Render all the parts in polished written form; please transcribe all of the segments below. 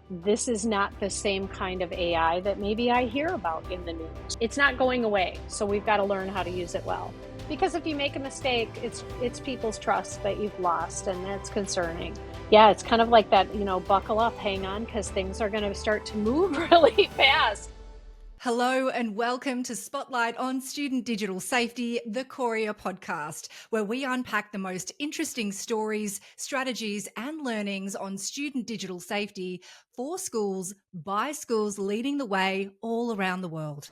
this is not the same kind of AI that maybe I hear about in the news. It's not going away, so we've got to learn how to use it well. Because if you make a mistake, it's people's trust that you've lost, and that's concerning. Yeah, it's kind of like that, buckle up, hang on, because things are going to start to move really fast. Hello and welcome to Spotlight on Student Digital Safety, the Courier podcast, where we unpack the most interesting stories, strategies, and learnings on student digital safety for schools, by schools leading the way all around the world.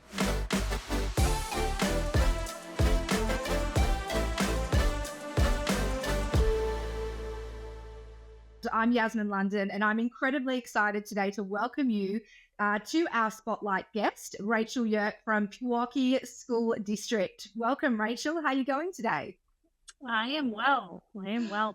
I'm Yasmin London, and I'm incredibly excited today to welcome you to our spotlight guest, Rachel Yurk from Pewaukee School District. Welcome, Rachel. How are you going today? I am well.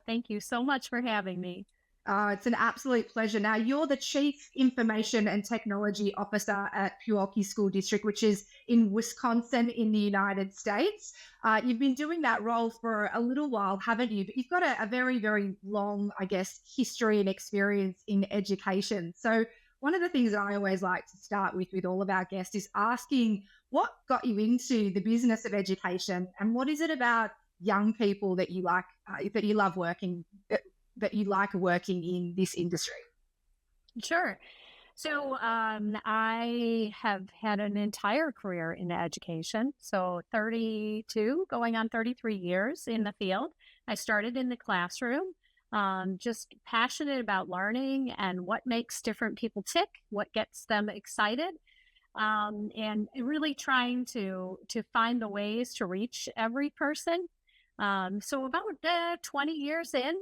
Thank you so much for having me. It's an absolute pleasure. Now, you're the Chief Information and Technology Officer at Pewaukee School District, which is in Wisconsin in the United States. You've been doing that role for a little while, haven't you? But you've got a very, very long, history and experience in education. So one of the things I always like to start with all of our guests is asking what got you into the business of education, and what is it about young people that you like, that you love working that you like working in this industry? Sure. So I have had an entire career in education. So 32, going on 33 years in the field. I started in the classroom, just passionate about learning and what makes different people tick, what gets them excited, and really trying to find the ways to reach every person. So about 20 years in,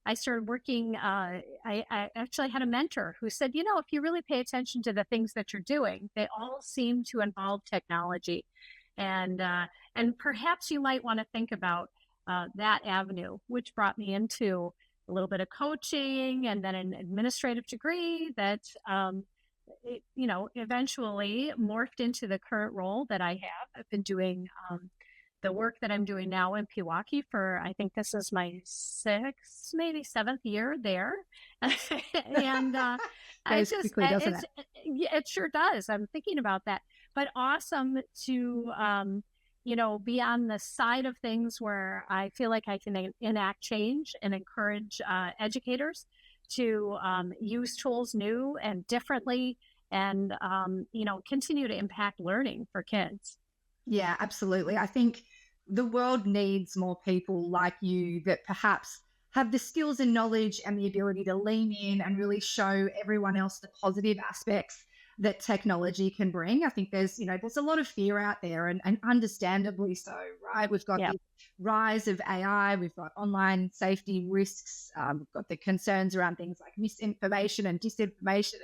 I started working. I actually had a mentor who said, if you really pay attention to the things that you're doing, they all seem to involve technology, and perhaps you might want to think about that avenue, which brought me into a little bit of coaching and then an administrative degree that eventually morphed into the current role that I have. I've been doing the work that I'm doing now in Pewakee for, I think this is my sixth, maybe seventh year there. and Goes quickly, doesn't it? it sure does. I'm thinking about that. But awesome to, be on the side of things where I feel like I can enact change and encourage educators to use tools new and differently, and, continue to impact learning for kids. Yeah, absolutely. I think the world needs more people like you that perhaps have the skills and knowledge and the ability to lean in and really show everyone else the positive aspects that technology can bring. I think there's a lot of fear out there, and understandably so, right? We've got Yeah. the rise of AI, we've got online safety risks, we've got the concerns around things like misinformation and disinformation.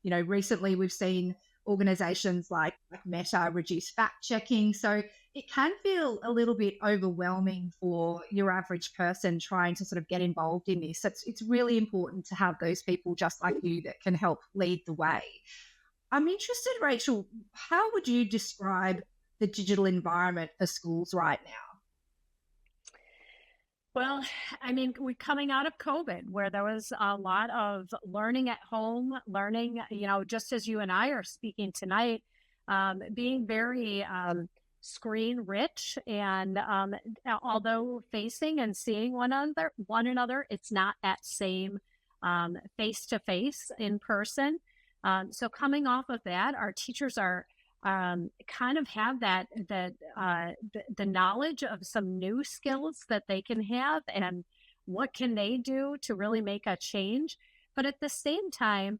And, recently we've seen organizations like Meta reduce fact checking. So it can feel a little bit overwhelming for your average person trying to sort of get involved in this. It's really important to have those people just like you that can help lead the way. I'm interested, Rachel, how would you describe the digital environment for schools right now? Well, I mean, we're coming out of COVID where there was a lot of learning at home, learning, just as you and I are speaking tonight, being very screen rich. And although facing and seeing one another, it's not that same face to face in person. So coming off of that, our teachers are kind of have the knowledge of some new skills that they can have, and what can they do to really make a change. But at the same time,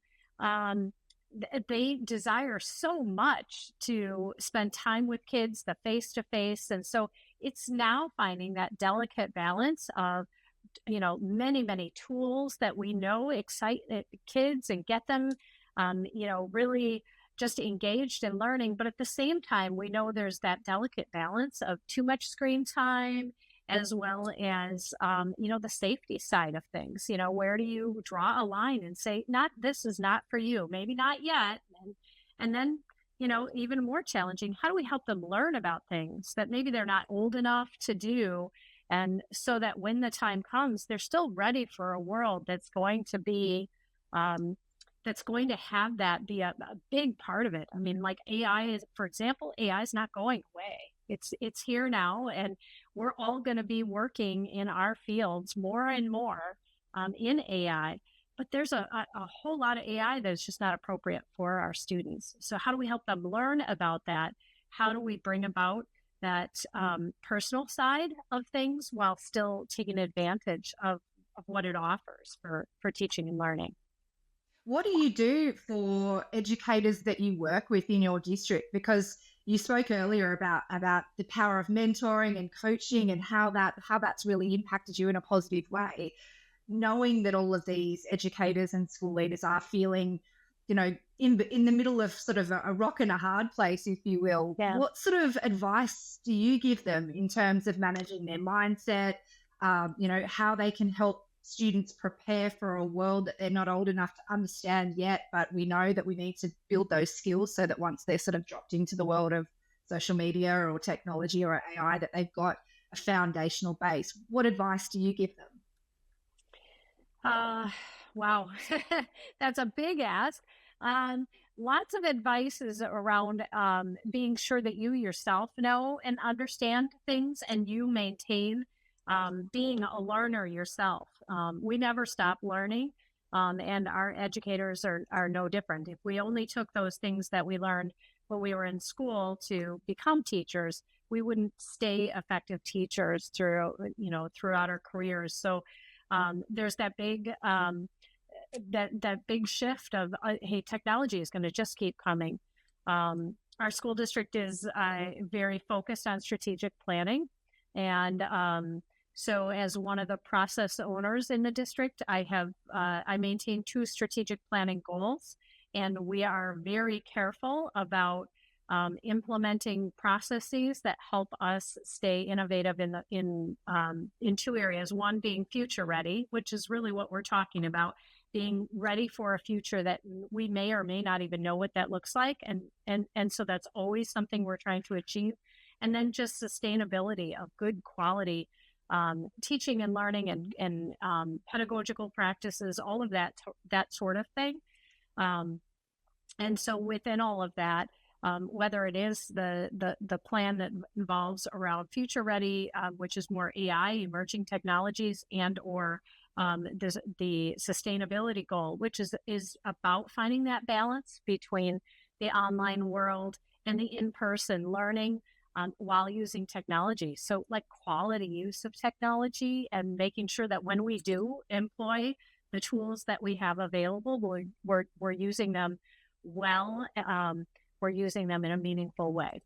they desire so much to spend time with kids, the face to face. And so it's now finding that delicate balance of, many tools that we know excite kids and get them, really just engaged in learning. But at the same time, we know there's that delicate balance of too much screen time, as well as, the safety side of things. Where do you draw a line and say, not, this is not for you, maybe not yet. And then, even more challenging, how do we help them learn about things that maybe they're not old enough to do? And so that when the time comes, they're still ready for a world that's going to be, that's going to have that be a big part of it. I mean, like AI is, for example, AI is not going away. It's here now, and we're all going to be working in our fields more and more in AI. But there's a whole lot of AI that's just not appropriate for our students. So how do we help them learn about that? How do we bring about that personal side of things while still taking advantage of what it offers for teaching and learning? What do you do for educators that you work with in your district? Because you spoke earlier about the power of mentoring and coaching and how that's really impacted you in a positive way. Knowing that all of these educators and school leaders are feeling, in the middle of sort of a rock and a hard place, if you will, Yeah. what sort of advice do you give them in terms of managing their mindset? How they can help students prepare for a world that they're not old enough to understand yet, but we know that we need to build those skills so that once they're sort of dropped into the world of social media or technology or AI, that they've got a foundational base. What advice do you give them? Wow, that's a big ask. Um, Lots of advice is around being sure that you yourself know and understand things, and you maintain being a learner yourself. We never stop learning, and our educators are no different. If we only took those things that we learned when we were in school to become teachers, we wouldn't stay effective teachers throughout our careers. So there's that big shift of hey, technology is going to just keep coming. Our school district is very focused on strategic planning, and so as one of the process owners in the district, I maintain 2 strategic planning goals, and we are very careful about implementing processes that help us stay innovative in 2 areas. One being future ready, which is really what we're talking about, being ready for a future that we may or may not even know what that looks like, and so that's always something we're trying to achieve. And then just sustainability of good quality teaching and learning and pedagogical practices, all of that sort of thing. And so within all of that, whether it is the plan that involves around future ready, which is more AI, emerging technologies, and or the sustainability goal, which is about finding that balance between the online world and the in-person learning while using technology. So like quality use of technology and making sure that when we do employ the tools that we have available, we're using them well. We're using them in a meaningful way.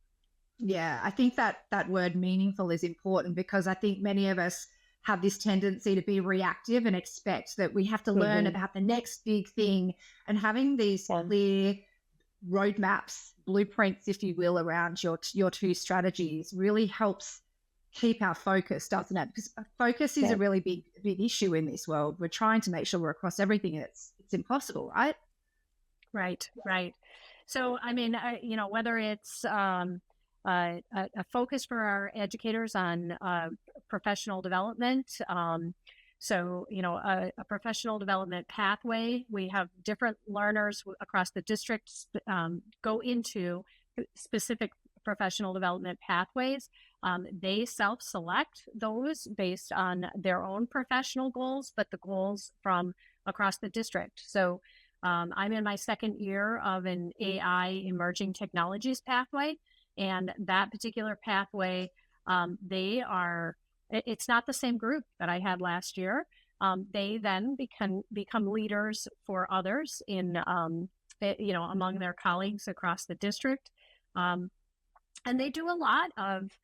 Yeah, I think that word meaningful is important because I think many of us have this tendency to be reactive and expect that we have to learn about the next big thing, and having these clear roadmaps, blueprints, if you will, around your 2 strategies really helps keep our focus, doesn't it? Because focus is a really big issue in this world. We're trying to make sure we're across everything, and it's impossible, right? Right. So, I mean, whether it's a focus for our educators on professional development. A professional development pathway. We have different learners across the district go into specific professional development pathways. They self-select those based on their own professional goals, but the goals from across the district. So I'm in my 2nd year of an AI emerging technologies pathway, and that particular pathway, it's not the same group that I had last year. They then become leaders for others among their colleagues across the district. And they do a lot of,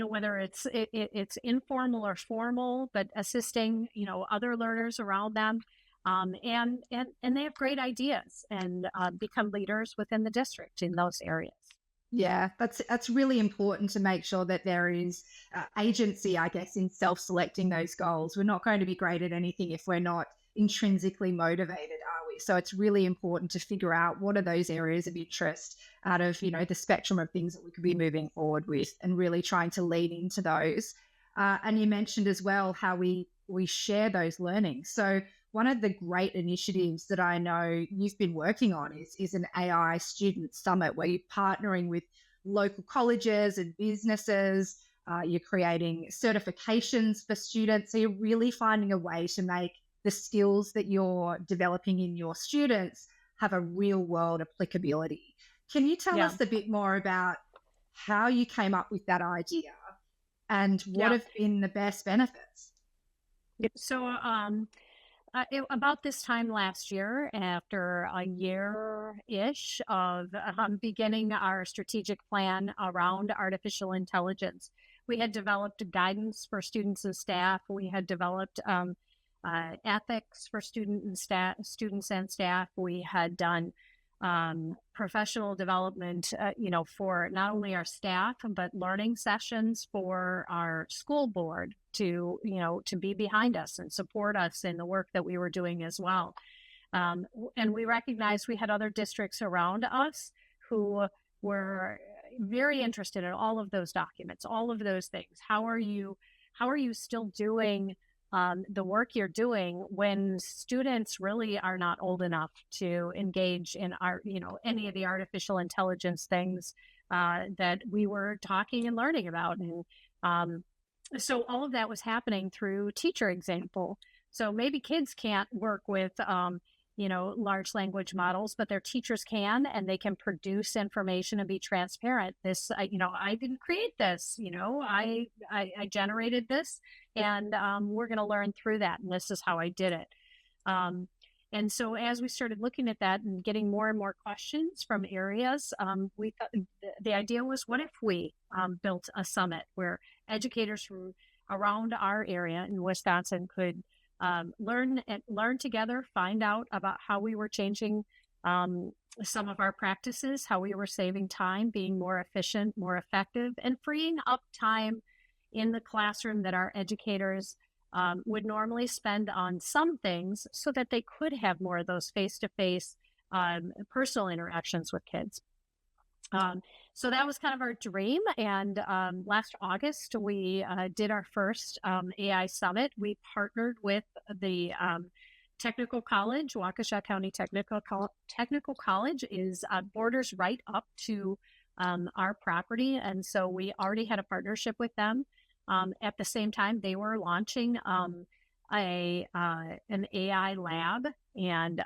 whether it's informal or formal, but assisting, other learners around them. And they have great ideas and become leaders within the district in those areas. Yeah, that's really important to make sure that there is agency, I guess, in self-selecting those goals. We're not going to be great at anything if we're not intrinsically motivated, are we? So it's really important to figure out what are those areas of interest out of, the spectrum of things that we could be moving forward with, and really trying to lean into those. And you mentioned as well how we share those learnings. So one of the great initiatives that I know you've been working on is an AI student summit where you're partnering with local colleges and businesses. You're creating certifications for students. So you're really finding a way to make the skills that you're developing in your students have a real world applicability. Can you tell Yeah. us a bit more about how you came up with that idea and what Yeah. have been the best benefits? So, about this time last year, after a year-ish of beginning our strategic plan around artificial intelligence, we had developed guidance for students and staff. We had developed ethics for students and staff. We had done professional development, for not only our staff, but learning sessions for our school board to be behind us and support us in the work that we were doing as well. And we recognized we had other districts around us who were very interested in all of those documents, all of those things. How are you still doing the work you're doing when students really are not old enough to engage in any of the artificial intelligence things that we were talking and learning about? And so all of that was happening through teacher example. So maybe kids can't work with large language models, but their teachers can, and they can produce information and be transparent. This, I didn't create this, I generated this, and we're going to learn through that. And this is how I did it. And so as we started looking at that and getting more and more questions from areas, we thought the idea was, what if we built a summit where educators from around our area in Wisconsin could learn together, find out about how we were changing some of our practices, how we were saving time, being more efficient, more effective, and freeing up time in the classroom that our educators would normally spend on some things so that they could have more of those face-to-face personal interactions with kids. So that was kind of our dream. And last August, we did our first AI summit. We partnered with the Technical College. Waukesha County Technical College is borders right up to our property. And so we already had a partnership with them. At the same time, they were launching an AI lab and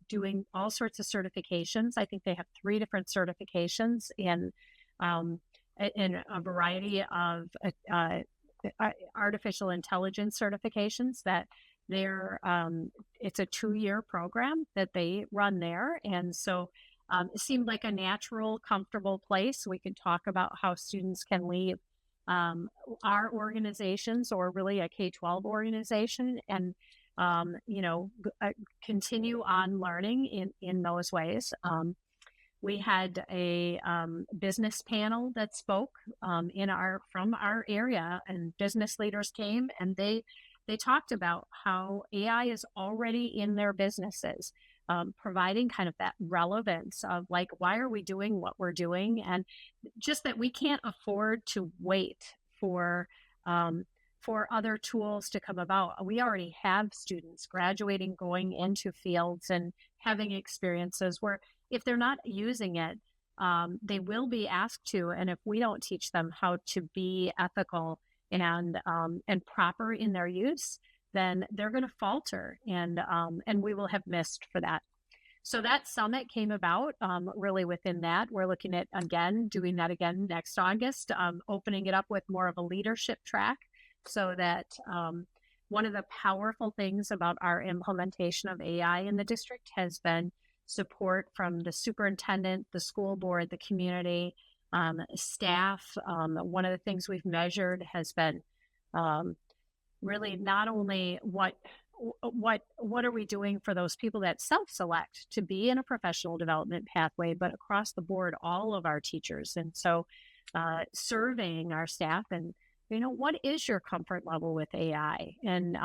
doing all sorts of certifications. I think they have 3 different certifications in a variety of artificial intelligence certifications that it's a 2-year program that they run there. And so it seemed like a natural, comfortable place. We could talk about how students can leave our organizations, or really a K-12 organization, and continue on learning in those ways. We had a business panel that spoke from our area, and business leaders came, and they talked about how AI is already in their businesses, providing kind of that relevance of, like, why are we doing what we're doing, and just that we can't afford to wait for other tools to come about. We already have students graduating, going into fields and having experiences where if they're not using it, they will be asked to. And if we don't teach them how to be ethical and proper in their use, then they're going to falter, and we will have missed for that. So that summit came about really within that. We're looking at, again, doing that again next August, opening it up with more of a leadership track, so that one of the powerful things about our implementation of AI in the district has been support from the superintendent, the school board, the community, staff. One of the things we've measured has been really not only what are we doing for those people that self-select to be in a professional development pathway, but across the board, all of our teachers. And so surveying our staff and, what is your comfort level with AI? And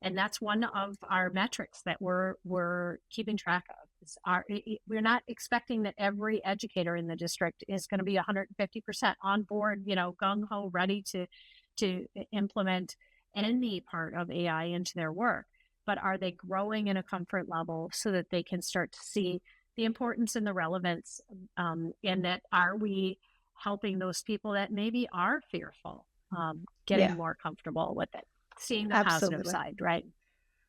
that's one of our metrics that we're keeping track of. We're not expecting that every educator in the district is going to be 150% on board, gung-ho, ready to implement any part of AI into their work. but are they growing in a comfort level so that they can start to see the importance and the relevance, and that are we helping those people that maybe are fearful, getting Yeah, more comfortable with it, seeing the positive absolutely. side, right?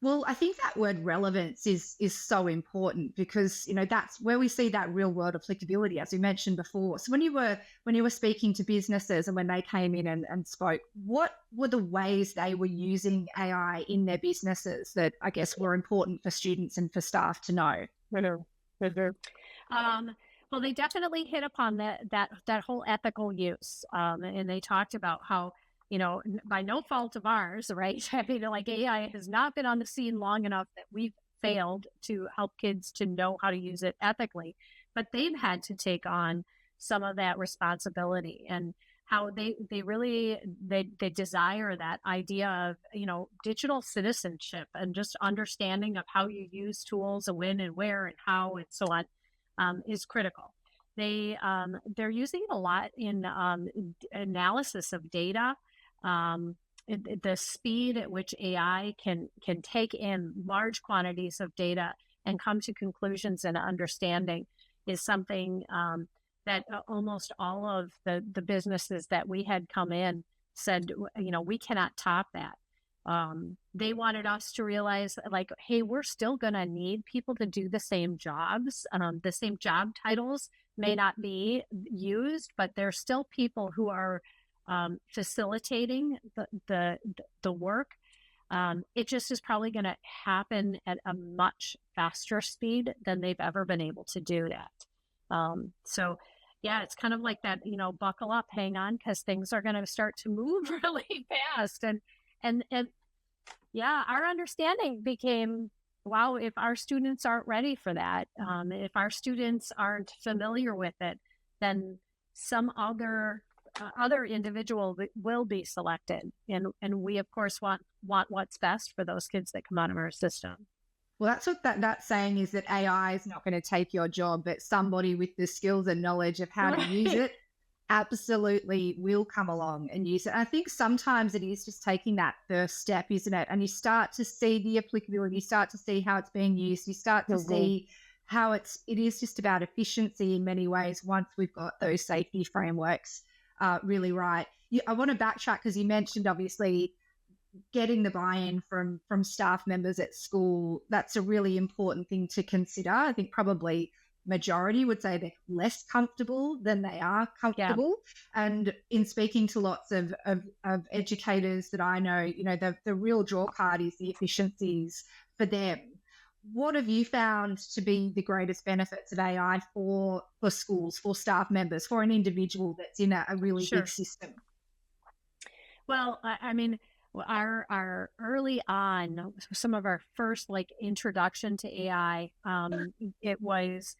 Well, I think that word relevance is so important because that's where we see that real world applicability, as we mentioned before. So when you were speaking to businesses and when they came in and spoke, what were the ways they were using AI in their businesses that I guess were important for students and for staff to know? Mhm. Mhm. Um, well, they definitely hit upon that whole ethical use, and they talked about how, by no fault of ours, right? I mean, like, AI has not been on the scene long enough that we've failed to help kids to know how to use it ethically, but they've had to take on some of that responsibility, and how they really they desire that idea of, digital citizenship and just understanding of how you use tools and when and where and how and so on, is critical. They're using it a lot in, analysis of data. The speed at which AI can take in large quantities of data and come to conclusions and understanding is something, that, almost all of the businesses that we had come in said, we cannot top that. They wanted us to realize, like, hey, we're still going to need people to do the same jobs. The same job titles may not be used, but there's still people who are, facilitating the work. It just is probably going to happen at a much faster speed than they've ever been able to do that. So yeah, it's kind of like that, buckle up, hang on, because things are going to start to move really fast. And yeah, our understanding became, wow, if our students aren't ready for that, if our students aren't familiar with it, then some other individual will be selected, and we of course want what's best for those kids that come out of our system. Well, that's what that's saying is that AI is not going to take your job, but somebody with the skills and knowledge of how to use Right. it absolutely will come along and use it. I think sometimes it is just taking that first step, isn't it? And you start to see the applicability, you start to see how it's being used, you start to Mhm. see how it is just about efficiency in many ways once we've got those safety frameworks really right. I want to backtrack because you mentioned obviously getting the buy-in from staff members at school. That's a really important thing to consider. I think probably majority would say they're less comfortable than they are Yeah, comfortable. And in speaking to lots of educators that I know, the real draw card is the efficiencies for them. What have you found to be the greatest benefits of AI for schools, for staff members, for an individual that's in a really big sure. system? Well, I mean, our early on, some of our first like introduction to AI, it was,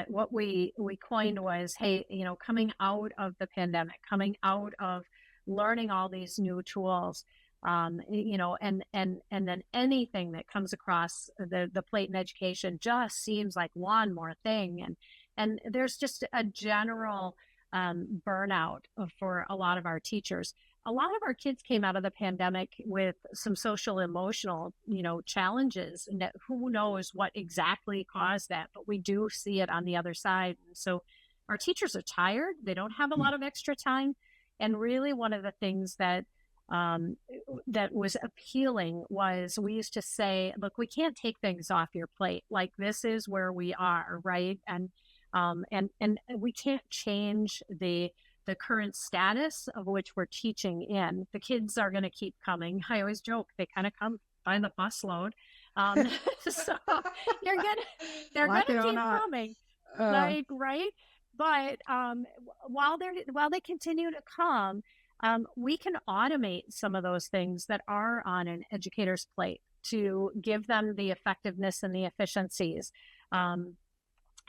what we coined was, hey, coming out of the pandemic, coming out of learning all these new tools, and then anything that comes across the plate in education just seems like one more thing, and there's just a general, burnout for a lot of our teachers. A lot of our kids came out of the pandemic with some social emotional, challenges, and that who knows what exactly caused that, but we do see it on the other side. And so our teachers are tired. They don't have a lot of extra time. And really one of the things um, that was appealing was we used to say, look, we can't take things off your plate. Like, this is where we are, right? And we can't change the current status of which we're teaching in. The kids are going to keep coming. I always joke they kind of come by the busload. So you're gonna they're Like gonna it or keep not. coming, Uh, like, right. But, while they continue to come, we can automate some of those things that are on an educator's plate to give them the effectiveness and the efficiencies, um,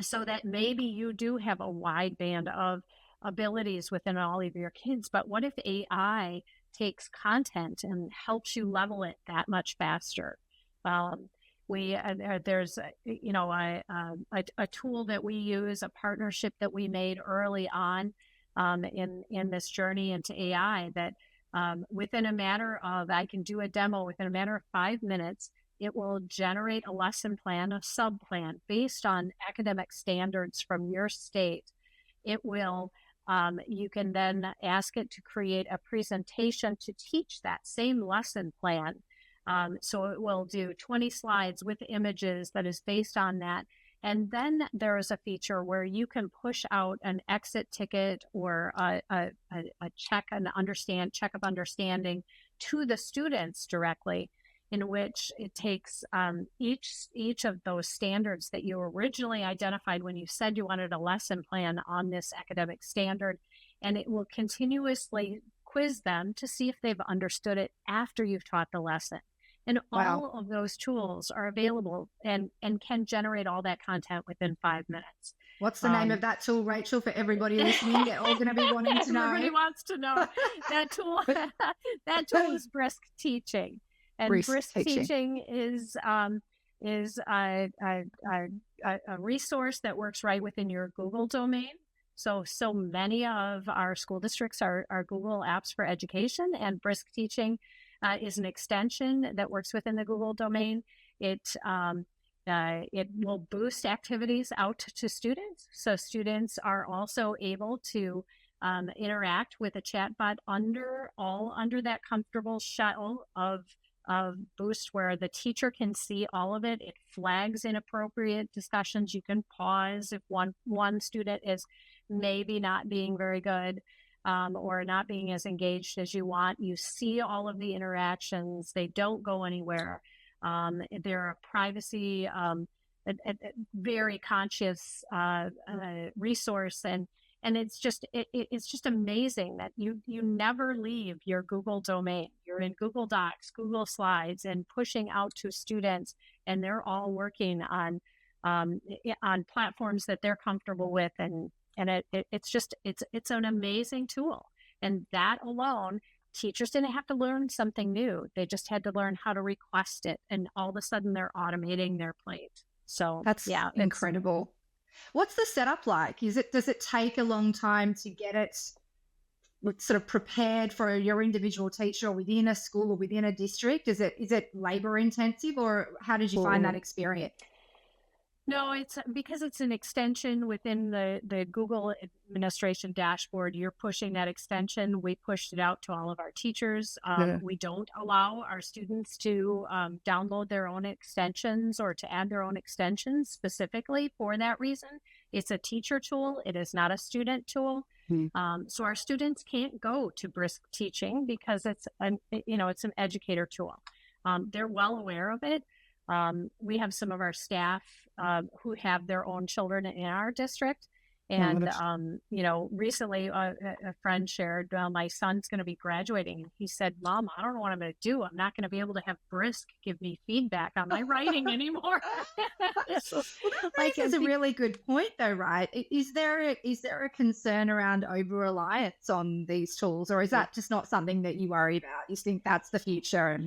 so that maybe you do have a wide band of abilities within all of your kids. But what if AI takes content and helps you level it that much faster? Um, there's a tool that we use, a partnership that we made early on, in this journey into AI, that, within a matter of, I can do a demo within a matter of 5 minutes. it will generate a lesson plan, a sub plan based on academic standards from your state. It will, you can then ask it to create a presentation to teach that same lesson plan. So it will do 20 slides with images that is based on that. And then there is a feature where you can push out an exit ticket or a check of understanding to the students directly, in which it takes each of those standards that you originally identified when you said you wanted a lesson plan on this academic standard, and it will continuously quiz them to see if they've understood it after you've taught the lesson. And all of those tools are available and can generate all that content within 5 minutes. What's the name of that tool, Rachel, for everybody listening? They're all going to be wanting to know. Everybody wants to know. That tool is Brisk Teaching. And Brisk Teaching is a resource that works right within your Google domain. So many of our school districts are Google apps for education, and Brisk Teaching is an extension that works within the Google domain. It will boost activities out to students. So students are also able to interact with a chatbot under that comfortable shell of Boost, where the teacher can see all of it. It flags inappropriate discussions. You can pause if one student is maybe not being very good. Or not being as engaged as you want. You see all of the interactions. They don't go anywhere. They're a privacy, a very conscious resource, and it's just amazing that you never leave your Google domain. You're in Google Docs, Google Slides, and pushing out to students, and they're all working on platforms that they're comfortable with, and it's an amazing tool. And that alone, teachers didn't have to learn something new. They just had to learn how to request it. And all of a sudden they're automating their plate. So that's incredible. What's the setup like? Does it take a long time to get it sort of prepared for your individual teacher within a school or within a district? Is it labor intensive, or how did you find that experience? No, it's because it's an extension within the Google administration dashboard. You're pushing that extension. We pushed it out to all of our teachers. We don't allow our students to download their own extensions or to add their own extensions specifically for that reason. It's a teacher tool. It is not a student tool. So our students can't go to Brisk Teaching because it's an educator tool. They're well aware of it. We have some of our staff who have their own children in our district. And, recently a friend shared, my son's going to be graduating. And he said, Mom, I don't know what I'm going to do. I'm not going to be able to have Brisk give me feedback on my writing anymore. That's a really good point, though, right? Is there a concern around over-reliance on these tools, or is that just not something that you worry about? You think that's the future?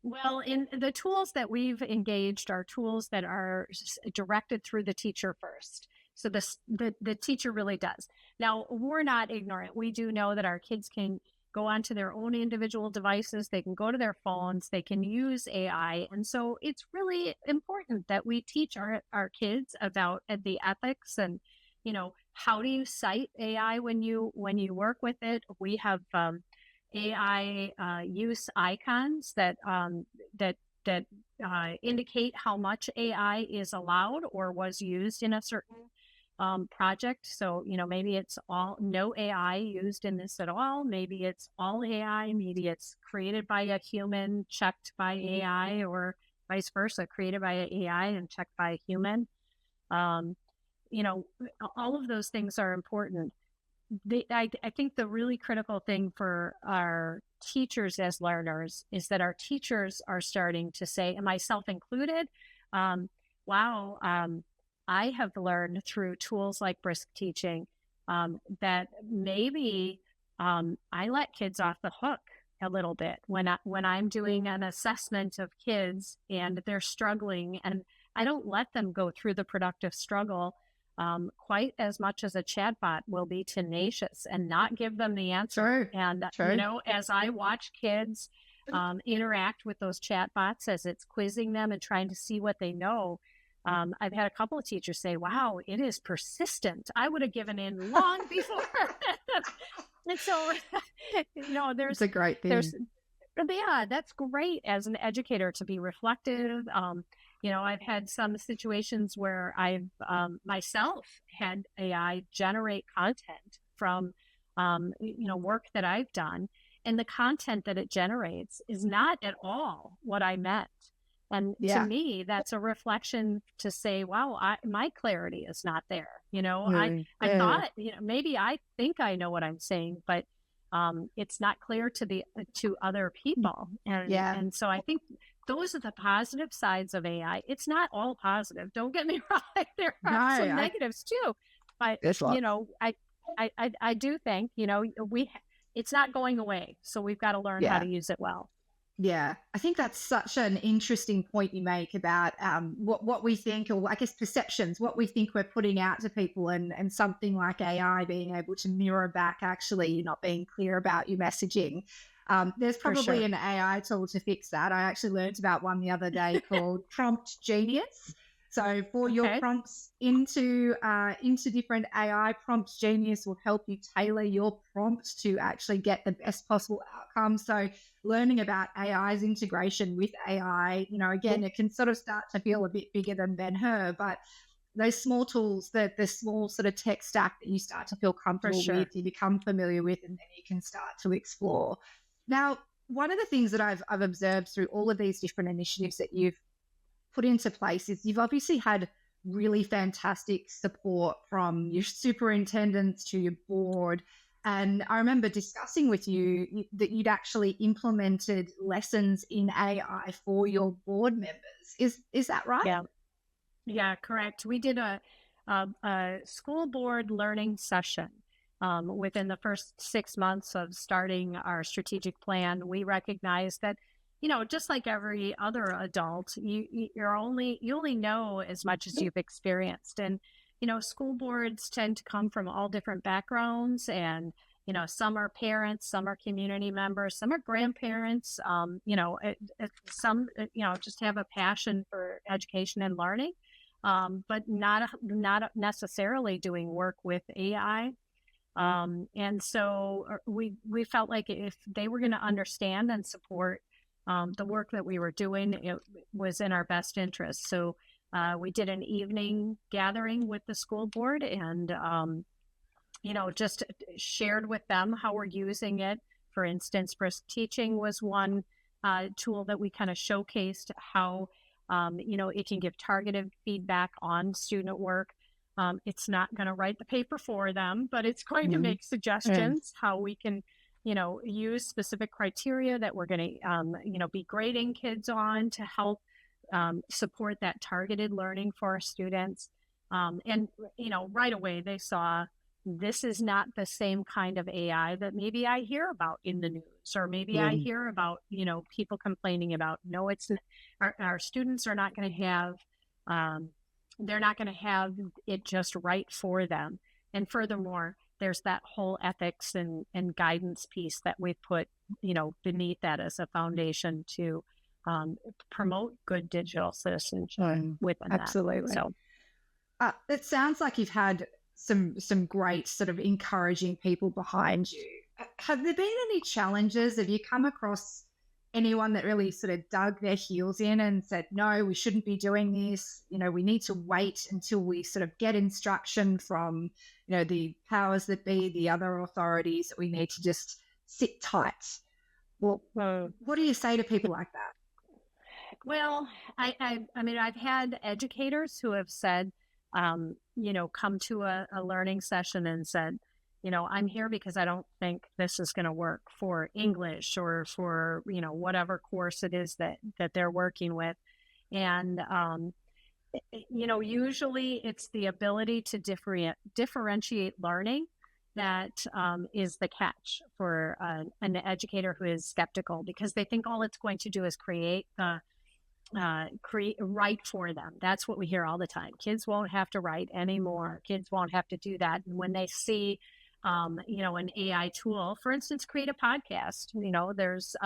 Well, in the tools that we've engaged are tools that are directed through the teacher first. So the teacher really does. Now, we're not ignorant. We do know that our kids can go onto their own individual devices. They can go to their phones. They can use AI. And so it's really important that we teach our kids about the ethics and, how do you cite AI when you work with it. We have AI use icons that indicate how much AI is allowed or was used in a certain project. So, maybe it's no AI used in this at all. Maybe it's all AI. Maybe it's created by a human, checked by AI, or vice versa, created by an AI and checked by a human. All of those things are important. I think the really critical thing for our teachers as learners is that our teachers are starting to say, and myself included, I have learned through tools like Brisk Teaching that maybe I let kids off the hook a little bit when I'm doing an assessment of kids and they're struggling, and I don't let them go through the productive struggle quite as much as a chatbot will be tenacious and not give them the answer. Sure. And, as I watch kids interact with those chat bots as it's quizzing them and trying to see what they know. I've had a couple of teachers say, wow, it is persistent. I would have given in long before. And so, It's a great there's, thing. yeah, that's great as an educator to be reflective. I've had some situations where I've myself had AI generate content from, work that I've done. And the content that it generates is not at all what I meant. And to Yeah. me, that's a reflection to say, wow, my clarity is not there. Mm, I mm, thought, maybe I think I know what I'm saying, but it's not clear to other people. yeah. And so I think those are the positive sides of AI. It's not all positive. Don't get me wrong. There No, are some negatives too. But, there's lots. I do think, it's not going away. So we've got to learn how Yeah. to use it well. Yeah, I think that's such an interesting point you make about what we think, or I guess perceptions, what we think we're putting out to people, and something like AI being able to mirror back actually you're not being clear about your messaging. There's For probably sure. an AI tool to fix that. I actually learned about one the other day called Prompt Genius. So for your Okay. prompts into different AI, Prompt Genius will help you tailor your prompt to actually get the best possible outcome. So learning about AI's integration with AI, again, it can sort of start to feel a bit bigger than Ben-Hur, but those small tools, the small sort of tech stack that you start to feel For comfortable with, sure. you become familiar with, and then you can start to explore. Now, one of the things that I've observed through all of these different initiatives that you've put into place is you've obviously had really fantastic support from your superintendents to your board. And I remember discussing with you that you'd actually implemented lessons in AI for your board members. Is that right? Yeah. Yeah, correct. We did a school board learning session within the first 6 months of starting our strategic plan. We recognized that, just like every other adult, you only know as much as you've experienced, and school boards tend to come from all different backgrounds, and some are parents, some are community members, some are grandparents. Some just have a passion for education and learning, but not necessarily doing work with AI. And so we felt like if they were going to understand and support the work that we were doing, it was in our best interest. So we did an evening gathering with the school board, and just shared with them how we're using it. For instance, Brisk Teaching was one tool that we kind of showcased how it can give targeted feedback on student work. It's not going to write the paper for them, but it's going to Mm. make suggestions how we can, use specific criteria that we're going to, be grading kids on to help support that targeted learning for our students. And, right away they saw this is not the same kind of AI that maybe I hear about in the news, or maybe I Mm. hear about, people complaining about. No, our students are not going to have, they're not going to have it just right for them. And furthermore, there's that whole ethics and guidance piece that we've put, beneath that as a foundation to promote good digital citizenship within that. Absolutely. So, It sounds like you've had some great sort of encouraging people behind you. Have there been any challenges? Have you come across anyone that really sort of dug their heels in and said, no, we shouldn't be doing this? We need to wait until we sort of get instruction from, the powers that be, the other authorities, that we need to just sit tight. Well, what do you say to people like that? well, I mean, I've had educators who have said, come to a learning session and said, I'm here because I don't think this is going to work for English or for, whatever course it is that they're working with. And, usually it's the ability to differentiate learning that is the catch for an educator who is skeptical, because they think all it's going to do is write for them. That's what we hear all the time. Kids won't have to write anymore. Kids won't have to do that. And when they see an AI tool. For instance, create a podcast. There's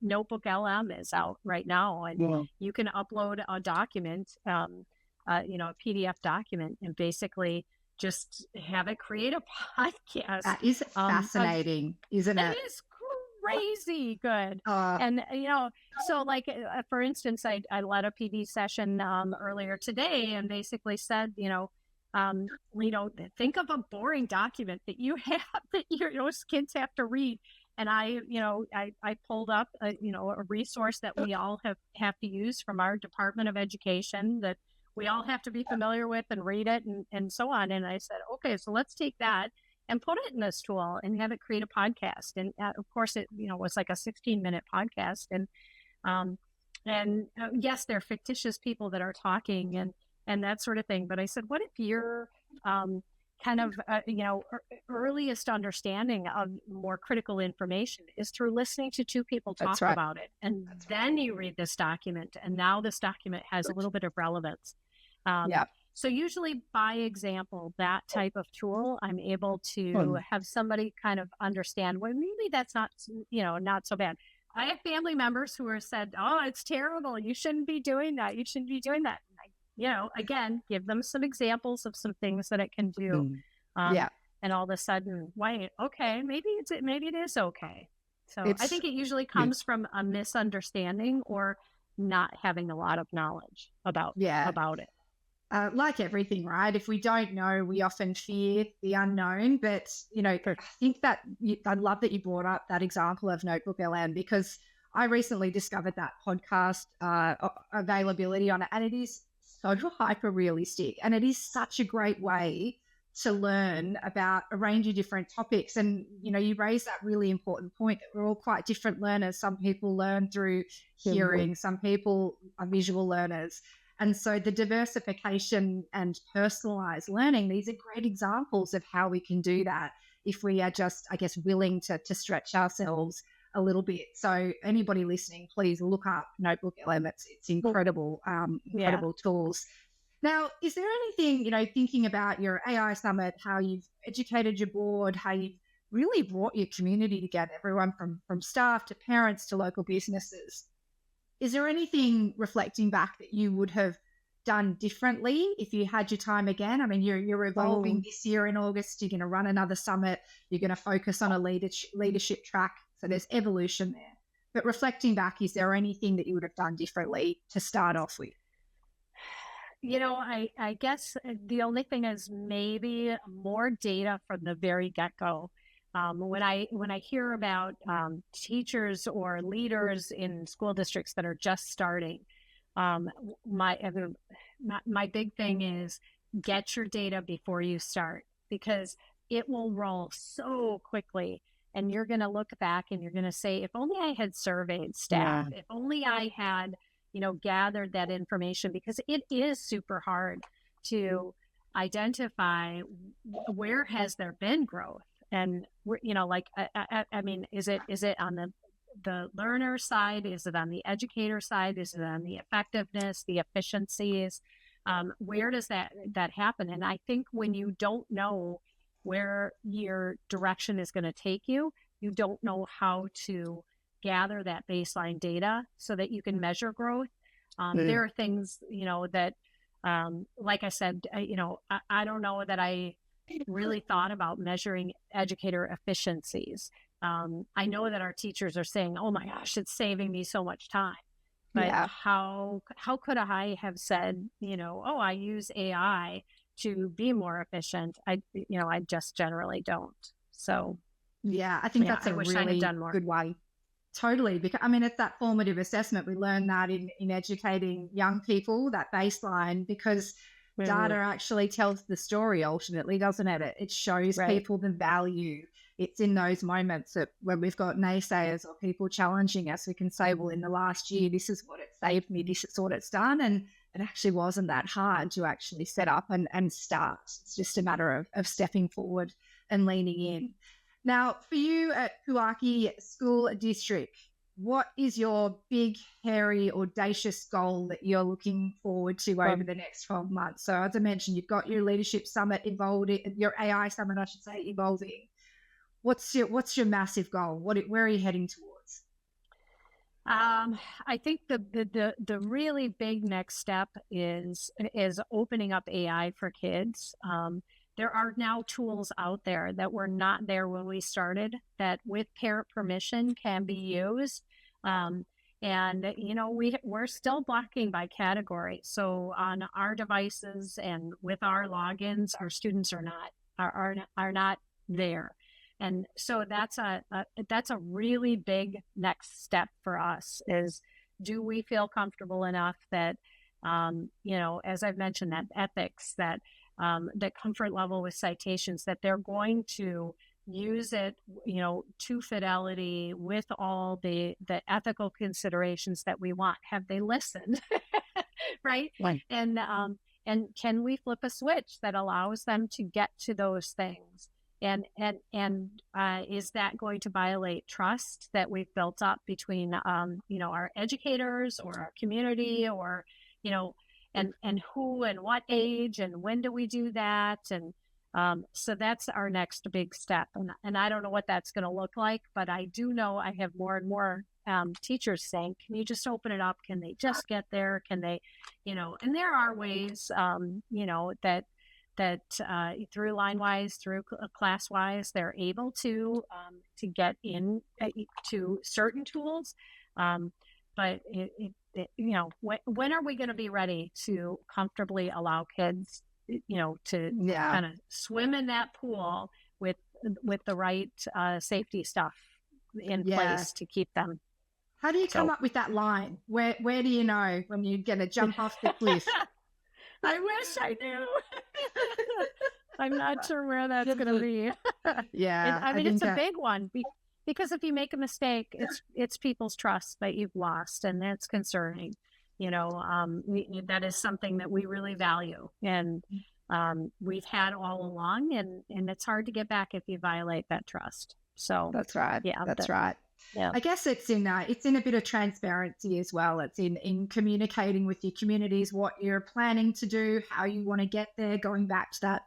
Notebook LM is out right now, and Yeah. you can upload a document, a PDF document, and basically just have it create a podcast. That is fascinating, isn't it? It is crazy good. Uh, And, so like, for instance, I led a PD session earlier today and basically said, think of a boring document that you have that your kids have to read. And I pulled up, a resource that we all have to use from our Department of Education that we all have to be familiar with and read it and so on. And I said, okay, so let's take that and put it in this tool and have it create a podcast. And of course, it was like a 16-minute podcast. And yes, they're fictitious people that are talking and that sort of thing. But I said, what if your earliest understanding of more critical information is through listening to two people talk That's right. about it, and That's then you read this document, and now this document has a little bit of relevance. Yeah. So usually by example, that type of tool, I'm able to have somebody kind of understand, well, maybe that's not so bad. I have family members who have said, oh, it's terrible. You shouldn't be doing that. You shouldn't be doing that. Again, give them some examples of some things that it can do. Yeah. And all of a sudden, wait, okay, maybe it is okay. So I think it usually Yeah. comes from a misunderstanding or not having a lot of knowledge about it. Like everything, right? If we don't know, we often fear the unknown. But, I think that I love that you brought up that example of Notebook LM, because I recently discovered that podcast availability on it, and it is so hyper realistic, and it is such a great way to learn about a range of different topics. And, you raise that really important point that we're all quite different learners. Some people learn through hearing, some people are visual learners. And so the diversification and personalized learning, these are great examples of how we can do that if we are just, I guess, willing to stretch ourselves a little bit. So anybody listening, please look up Notebook LM. It's incredible, incredible tools. Now, is there anything, thinking about your AI Summit, how you've educated your board, how you've really brought your community together, everyone from staff to parents to local businesses, is there anything reflecting back that you would have done differently if you had your time again? I mean, you're evolving this year in August. You're going to run another summit. You're going to focus on a leadership track. So there's evolution there. But reflecting back, is there anything that you would have done differently to start off with? I guess the only thing is maybe more data from the very get-go. When I hear about teachers or leaders in school districts that are just starting, my big thing is get your data before you start, because it will roll so quickly, and you're going to look back and you're going to say, if only I had surveyed staff, if only I had gathered that information, because it is super hard to identify where has there been growth. And I mean, is it on the learner side? Is it on the educator side? Is it on the effectiveness, the efficiencies? Where does that happen? And I think when you don't know where your direction is going to take you, you don't know how to gather that baseline data so that you can measure growth. There are things, that, like I said, I don't know that I really thought about measuring educator efficiencies. I know that our teachers are saying, oh my gosh, it's saving me so much time. But how could I have said, I use AI to be more efficient? I just generally don't. So I think that's a really good way. Totally. Because I mean, it's that formative assessment. We learn that in educating young people, that baseline, because data actually tells the story ultimately, doesn't it? It shows people the value. It's in those moments that when we've got naysayers or people challenging us, we can say, well, in the last year, this is what it saved me, this is what it's done. And it actually wasn't that hard to actually set up and start. It's just a matter of stepping forward and leaning in. Now, for you at Pewaukee School District, what is your big, hairy, audacious goal that you're looking forward to over the next 12 months? So as I mentioned, you've got your leadership summit your AI summit, I should say, evolving. What's your massive goal? Where are you heading towards? I think the really big next step is opening up AI for kids. There are now tools out there that were not there when we started that with parent permission can be used. And we're still blocking by category. So on our devices and with our logins, our students are not there. And so that's a really big next step for us is, do we feel comfortable enough that, as I've mentioned, that ethics, that comfort level with citations, that they're going to use it, to fidelity with all the ethical considerations that we want. Have they listened? Right. Right. And can we flip a switch that allows them to get to those things? And is that going to violate trust that we've built up between, our educators or our community, or, and who and what age and when do we do that? And so that's our next big step. And I don't know what that's going to look like, but I do know I have more and more teachers saying, can you just open it up? Can they just get there? Can they, and there are ways, that through line-wise, through class-wise, they're able to get in to certain tools. But when are we going to be ready to comfortably allow kids, to kind of swim in that pool with the right safety stuff in place to keep them? How do you come up with that line? Where do you know when you're going to jump off the cliff? I wish I knew. I'm not sure where that's going to be. Yeah. It's a big one because if you make a mistake, it's people's trust that you've lost, and that's concerning. That is something that we really value, and we've had all along, and it's hard to get back if you violate that trust. So that's right. Yeah, that's right. Yeah. I guess it's in a bit of transparency as well. It's in communicating with your communities what you're planning to do, how you want to get there, going back to that,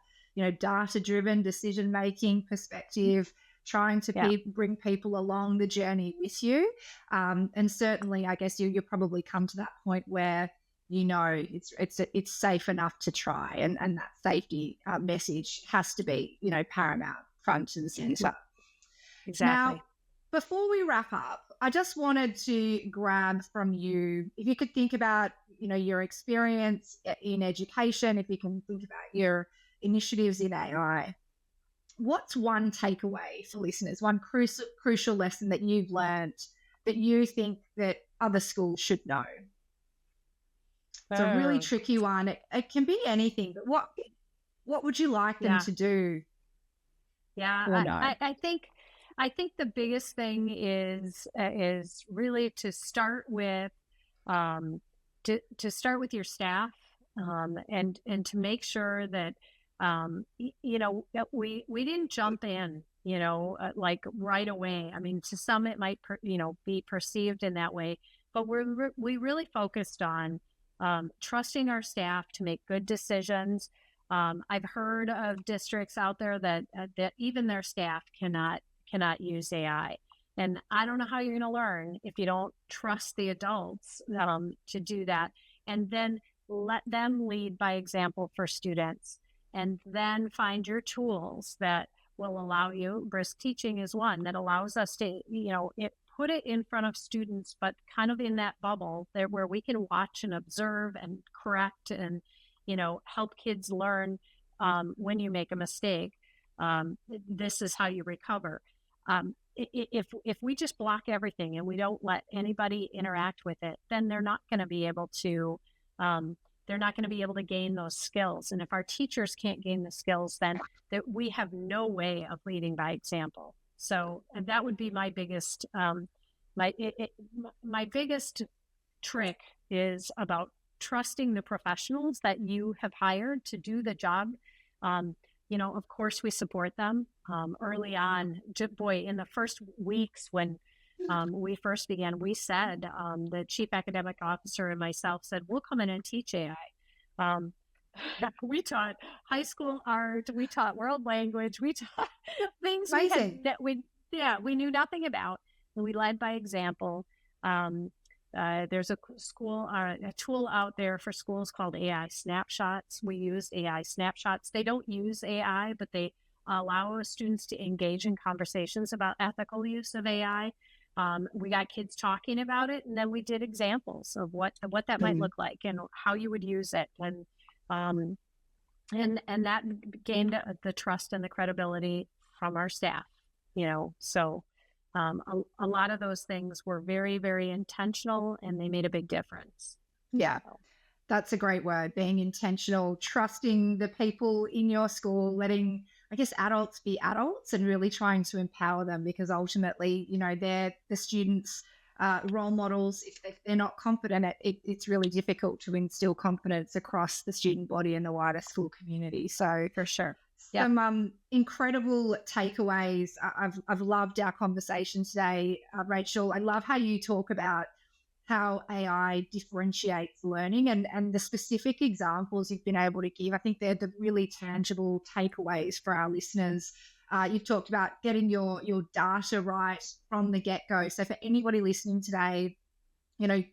data-driven decision-making perspective, trying to bring people along the journey with you. And certainly, I guess you'll probably come to that point where, it's safe enough to try. And that safety message has to be, paramount, front and center. Exactly. Now, before we wrap up, I just wanted to grab from you, if you could think about, your experience in education, if you can think about your initiatives in AI, what's one takeaway for listeners, one crucial lesson that you've learned that you think that other schools should know? It's a really tricky one. It can be anything, but what would you like them to do? Yeah, I think the biggest thing is really to start with start with your staff, and to make sure that that we didn't jump in like right away. I mean, to some it might be perceived in that way, but we really focused on trusting our staff to make good decisions. I've heard of districts out there that even their staff cannot use AI. And I don't know how you're going to learn if you don't trust the adults to do that. And then let them lead by example for students. And then find your tools that will allow you. Brisk Teaching is one that allows us to, put it in front of students, but kind of in that bubble there where we can watch and observe and correct and, help kids learn when you make a mistake. This is how you recover. If we just block everything and we don't let anybody interact with it, then they're not going to be able to gain those skills. And if our teachers can't gain the skills, then we have no way of leading by example. So that would be my biggest, my biggest trick is about trusting the professionals that you have hired to do the job. Of course we support them early on. In the first weeks when we first began, we said, the chief academic officer and myself said, we'll come in and teach AI. We taught high school art, we taught world language, we taught things Amazing. we knew nothing about, and we led by example. Um, there's a tool out there for schools called AI snapshots. We use AI snapshots. They don't use AI, but they allow students to engage in conversations about ethical use of AI. We got kids talking about it, and then we did examples of what that might Mm. look like and how you would use it, um, and that gained the trust and the credibility from our staff. So a lot of those things were very, very intentional, and they made a big difference. Yeah. So, That's a great word, being intentional, trusting the people in your school, letting, I guess, adults be adults and really trying to empower them because ultimately, they're the students' role models. If they're not confident, it's really difficult to instill confidence across the student body and the wider school community. So, for sure. Yep. some incredible takeaways. I've loved our conversation today, Rachel. I love how you talk about how AI differentiates learning and the specific examples you've been able to give. I think they're the really tangible takeaways for our listeners. You've talked about getting your data right from the get-go. So for anybody listening today,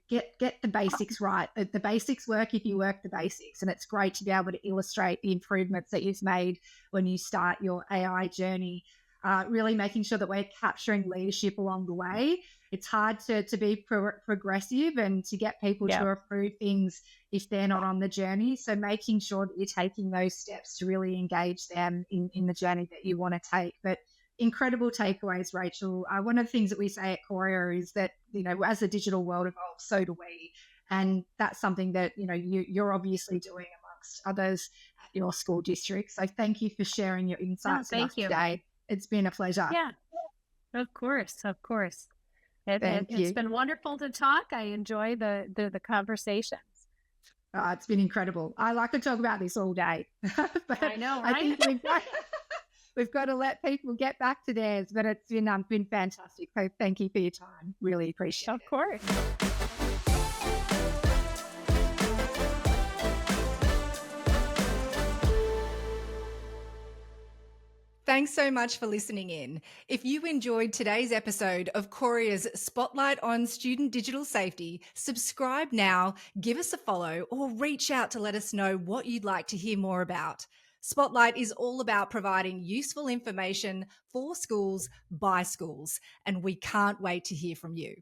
get the basics right. The basics work if you work the basics. And it's great to be able to illustrate the improvements that you've made when you start your AI journey, really making sure that we're capturing leadership along the way. It's hard to be progressive and to get people Yeah. to approve things if they're not on the journey. So making sure that you're taking those steps to really engage them in the journey that you want to take. But incredible takeaways, Rachel. One of the things that we say at Coria is that, as the digital world evolves, so do we. And that's something that, you're obviously doing amongst others at your school district. So thank you for sharing your insights with us Thank you. today. It's been a pleasure. Yeah, of course. Of course. Thank It's you. been wonderful to talk. I enjoy the conversations. It's been incredible. I like to talk about this all day, but I know, I right? think we've got to let people get back to theirs. But it's been fantastic. So thank you for your time. Really appreciate it. Of course. Thanks so much for listening in. If you enjoyed today's episode of Coria's Spotlight on Student Digital Safety, subscribe now, give us a follow, or reach out to let us know what you'd like to hear more about. Spotlight is all about providing useful information for schools by schools, and we can't wait to hear from you.